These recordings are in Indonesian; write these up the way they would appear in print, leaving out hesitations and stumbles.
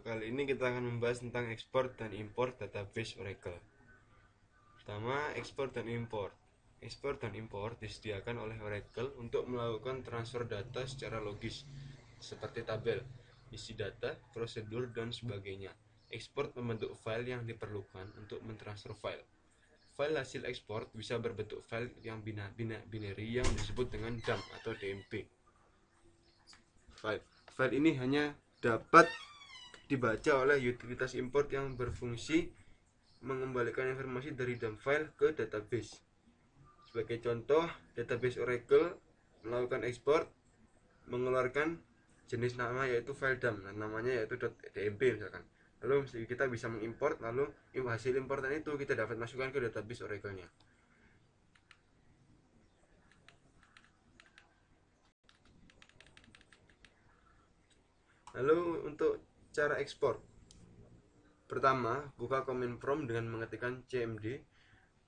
Kali ini kita akan membahas tentang ekspor dan impor database Oracle. Pertama, ekspor dan impor. Ekspor dan impor disediakan oleh Oracle untuk melakukan transfer data secara logis, seperti tabel, isi data, prosedur, dan sebagainya. Ekspor membentuk file yang diperlukan untuk mentransfer file. File hasil ekspor bisa berbentuk file yang binary yang disebut dengan dump atau DMP. File ini hanya dapat dibaca oleh utilitas import yang berfungsi mengembalikan informasi dari dump file ke database. Sebagai contoh, database Oracle melakukan ekspor mengeluarkan jenis nama yaitu file dump, namanya yaitu .dmp misalkan. Lalu kita bisa mengimport, lalu hasil importan itu kita dapat masukkan ke database Oracle-nya. Lalu untuk cara ekspor, pertama, buka command prompt dengan mengetikkan cmd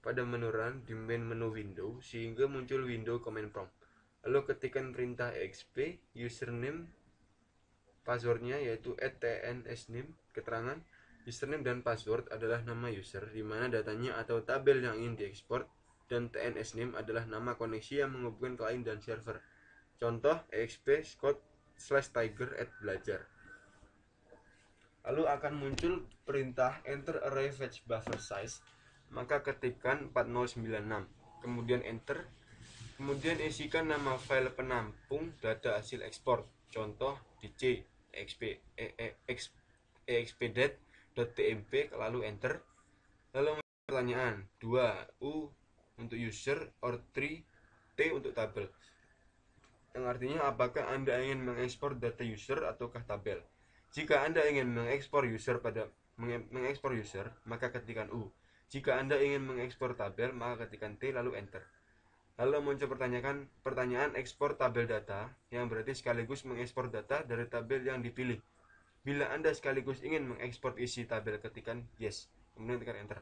pada menu run di main menu window sehingga muncul window command prompt. Lalu ketikkan perintah exp username passwordnya yaitu @tnsname. Keterangan username dan password adalah nama user di mana datanya atau tabel yang ingin diekspor, dan tnsname adalah nama koneksi yang menghubungkan klien dan server. Contoh exp scott/tiger@belajar. Lalu akan muncul perintah enter array fetch buffer size, maka ketikkan 4096, kemudian enter, kemudian isikan nama file penampung data hasil ekspor, contoh dc expedate.tmp, lalu enter. Lalu pertanyaan 2 U untuk user or 3 T untuk tabel, yang artinya apakah Anda ingin mengekspor data user ataukah tabel. Jika Anda ingin mengekspor user maka ketikkan U. Jika Anda ingin mengekspor tabel, maka ketikkan T lalu enter. Lalu muncul pertanyaan ekspor tabel data, yang berarti sekaligus mengekspor data dari tabel yang dipilih. Bila Anda sekaligus ingin mengekspor isi tabel, ketikkan yes, kemudian tekan enter.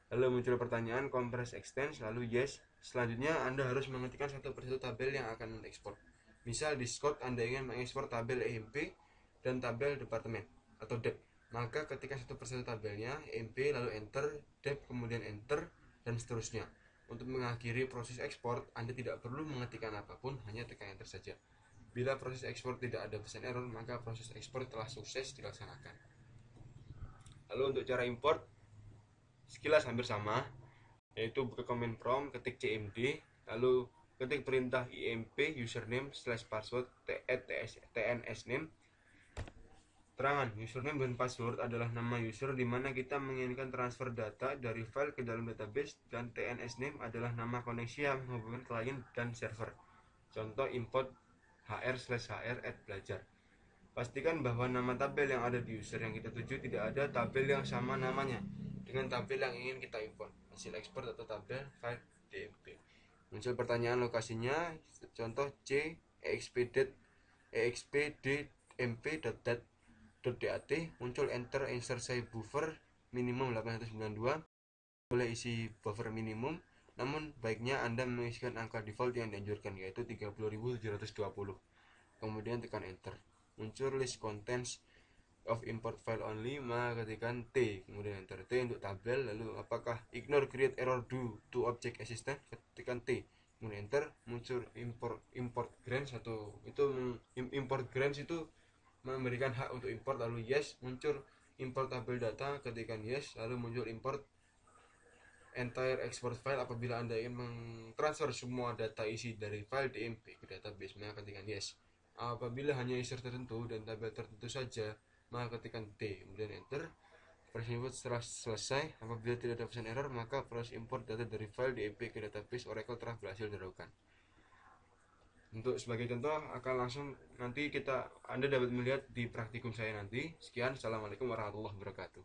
Lalu muncul pertanyaan compress extends, lalu yes. Selanjutnya Anda harus mengetikkan satu persatu tabel yang akan mengekspor. Misal di Scott Anda ingin mengekspor tabel EMP dan tabel departemen atau dep, maka ketika satu persatu tabelnya EMP lalu enter, dep kemudian enter, dan seterusnya. Untuk mengakhiri proses ekspor, Anda tidak perlu mengetikkan apapun, hanya tekan enter saja. Bila proses ekspor tidak ada pesan error, maka proses ekspor telah sukses dilaksanakan. Lalu untuk cara import, sekilas hampir sama, yaitu buka command prompt, ketik cmd, lalu ketik perintah imp username/password tnsname. Terangan username dan password adalah nama user di mana kita menginginkan transfer data dari file ke dalam database, dan tnsname adalah nama koneksi yang menghubungkan klien dan server. Contoh import hr/hr@belajar. Pastikan bahwa nama tabel yang ada di user yang kita tuju tidak ada tabel yang sama namanya dengan tabel yang ingin kita import, hasil ekspor atau tabel file dmp. Muncul pertanyaan lokasinya, contoh c expd.mp.dat. Muncul enter insert size buffer minimum 892, boleh isi buffer minimum, namun baiknya Anda mengisikan angka default yang dianjurkan yaitu 30.720. Kemudian tekan enter. Muncul list contents of import file only, maka ketikkan T kemudian enter. T untuk tabel. Lalu apakah ignore create error due to object assistant, ketikkan T kemudian enter. Muncul import grants, atau itu import grants itu memberikan hak untuk import, lalu yes. Muncul import tabel data, ketikkan yes. Lalu muncul import entire export file apabila Anda ingin mentransfer semua data isi dari file DMP ke database, maka ketikkan yes. Apabila hanya user tertentu dan tabel tertentu saja, maka ketikkan T kemudian enter. Proses import setelah selesai. Apabila tidak ada pesan error, maka proses import data dari file DMP ke database Oracle telah berhasil dilakukan. Untuk sebagai contoh akan langsung nanti Anda dapat melihat di praktikum saya nanti. Sekian, assalamualaikum warahmatullahi wabarakatuh.